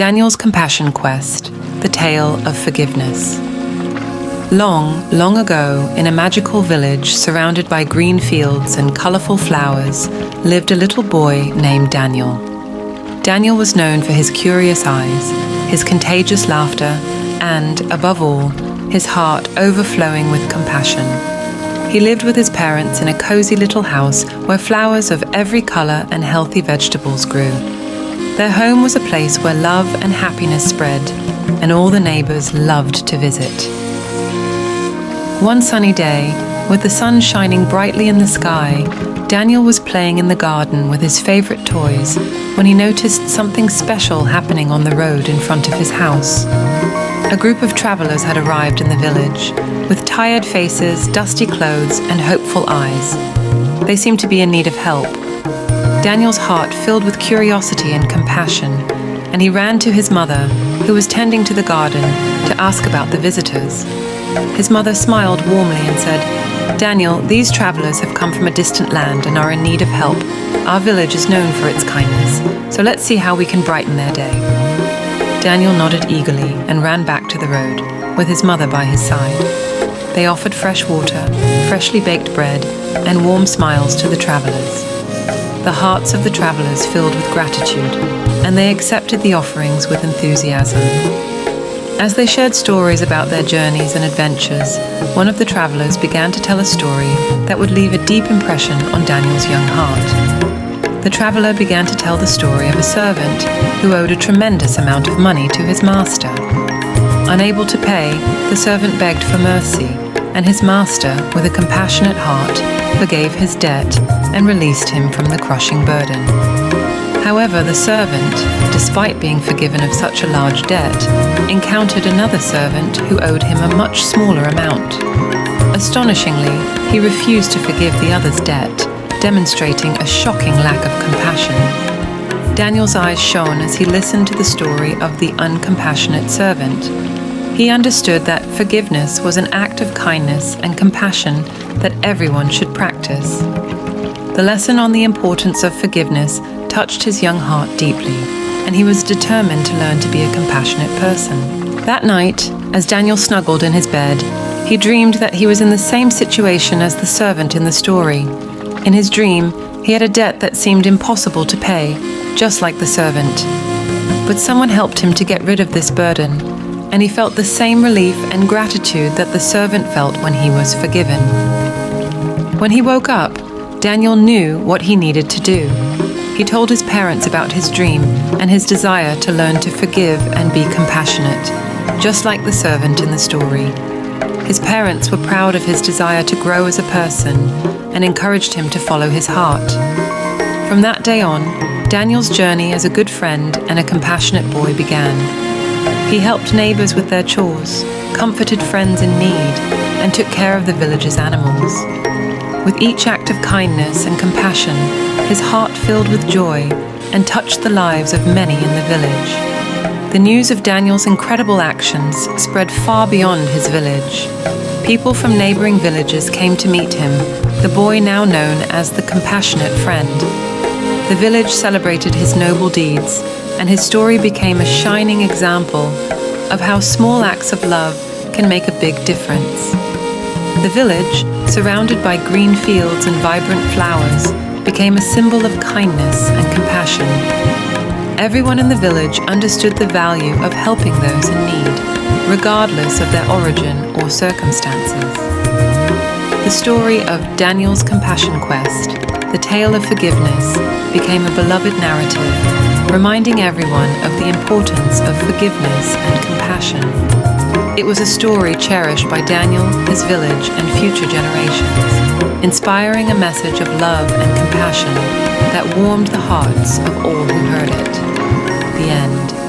Daniel's Compassion Quest, the tale of forgiveness. Long, long ago, in a magical village surrounded by green fields and colorful flowers, lived a little boy named Daniel. Daniel was known for his curious eyes, his contagious laughter, and, above all, his heart overflowing with compassion. He lived with his parents in a cozy little house where flowers of every color and healthy vegetables grew. Their home was a place where love and happiness spread, and all the neighbors loved to visit. One sunny day, with the sun shining brightly in the sky, Daniel was playing in the garden with his favorite toys when he noticed something special happening on the road in front of his house. A group of travelers had arrived in the village, with tired faces, dusty clothes, and hopeful eyes. They seemed to be in need of help. Daniel's heart filled with curiosity and compassion, and he ran to his mother, who was tending to the garden, to ask about the visitors. His mother smiled warmly and said, "Daniel, these travelers have come from a distant land and are in need of help. Our village is known for its kindness, so let's see how we can brighten their day." Daniel nodded eagerly and ran back to the road, with his mother by his side. They offered fresh water, freshly baked bread, and warm smiles to the travelers. The hearts of the travelers filled with gratitude, and they accepted the offerings with enthusiasm. As they shared stories about their journeys and adventures, one of the travelers began to tell a story that would leave a deep impression on Daniel's young heart. The traveler began to tell the story of a servant who owed a tremendous amount of money to his master. Unable to pay, the servant begged for mercy, and his master, with a compassionate heart, forgave his debt and released him from the crushing burden. However, the servant, despite being forgiven of such a large debt, encountered another servant who owed him a much smaller amount. Astonishingly, he refused to forgive the other's debt, demonstrating a shocking lack of compassion. Daniel's eyes shone as he listened to the story of the uncompassionate servant. He understood that forgiveness was an act of kindness and compassion that everyone should practice. The lesson on the importance of forgiveness touched his young heart deeply, and he was determined to learn to be a compassionate person. That night, as Daniel snuggled in his bed, he dreamed that he was in the same situation as the servant in the story. In his dream, he had a debt that seemed impossible to pay, just like the servant. But someone helped him to get rid of this burden, and he felt the same relief and gratitude that the servant felt when he was forgiven. When he woke up, Daniel knew what he needed to do. He told his parents about his dream and his desire to learn to forgive and be compassionate, just like the servant in the story. His parents were proud of his desire to grow as a person and encouraged him to follow his heart. From that day on, Daniel's journey as a good friend and a compassionate boy began. He helped neighbors with their chores, comforted friends in need, and took care of the village's animals. With each act of kindness and compassion, his heart filled with joy and touched the lives of many in the village. The news of Daniel's incredible actions spread far beyond his village. People from neighboring villages came to meet him, the boy now known as the compassionate friend. The village celebrated his noble deeds, and his story became a shining example of how small acts of love can make a big difference. The village, surrounded by green fields and vibrant flowers, became a symbol of kindness and compassion. Everyone in the village understood the value of helping those in need, regardless of their origin or circumstances. The story of Daniel's Compassion Quest, the tale of forgiveness, became a beloved narrative, reminding everyone of the importance of forgiveness and compassion. It was a story cherished by Daniel, his village, and future generations, inspiring a message of love and compassion that warmed the hearts of all who heard it. The end.